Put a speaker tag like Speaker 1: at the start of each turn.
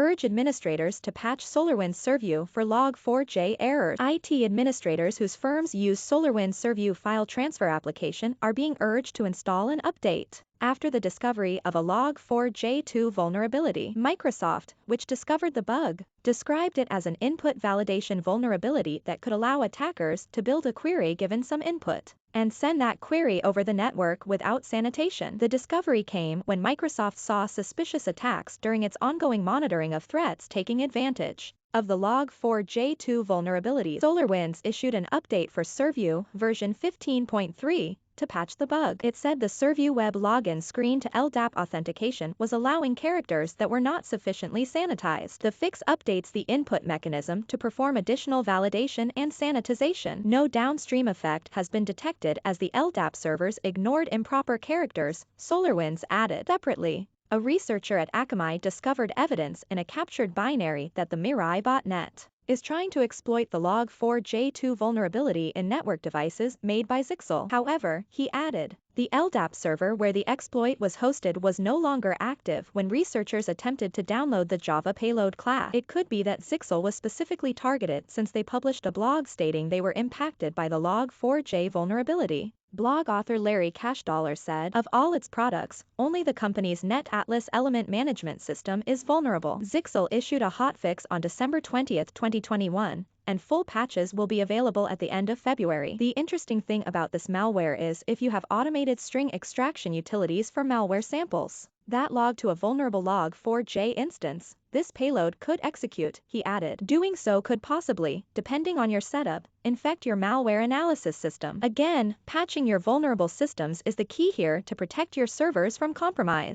Speaker 1: urge administrators to patch SolarWinds Serv-U for Log4J errors. IT administrators whose firms use SolarWinds Serv-U file transfer application are being urged to install an update. After the discovery of a Log4J2 vulnerability, Microsoft, which discovered the bug, described it as an input validation vulnerability that could allow attackers to build a query given some input and send that query over the network without sanitation. The discovery came when Microsoft saw suspicious attacks during its ongoing monitoring of threats taking advantage of the Log4J2 vulnerabilities. SolarWinds issued an update for Serv-U version 15.3 to patch the bug. It said the Serv-U web login screen to LDAP authentication was allowing characters that were not sufficiently sanitized. The fix updates the input mechanism to perform additional validation and sanitization. No downstream effect has been detected as the LDAP servers ignored improper characters, SolarWinds added. Separately, a researcher at Akamai discovered evidence in a captured binary that the Mirai botnet is trying to exploit the Log4J2 vulnerability in network devices made by Zyxel. However, he added, the LDAP server where the exploit was hosted was no longer active when researchers attempted to download the Java payload class. It could be that Zyxel was specifically targeted since they published a blog stating they were impacted by the Log4J vulnerability. Blog author Larry Cashdollar said, of all its products, only the company's NetAtlas Element Management System is vulnerable. Zyxel issued a hotfix on December 20, 2021, and full patches will be available at the end of February. The interesting thing about this malware is if you have automated string extraction utilities for malware samples that log to a vulnerable Log4J instance, this payload could execute, he added. Doing so could possibly, depending on your setup, infect your malware analysis system. Again, patching your vulnerable systems is the key here to protect your servers from compromise.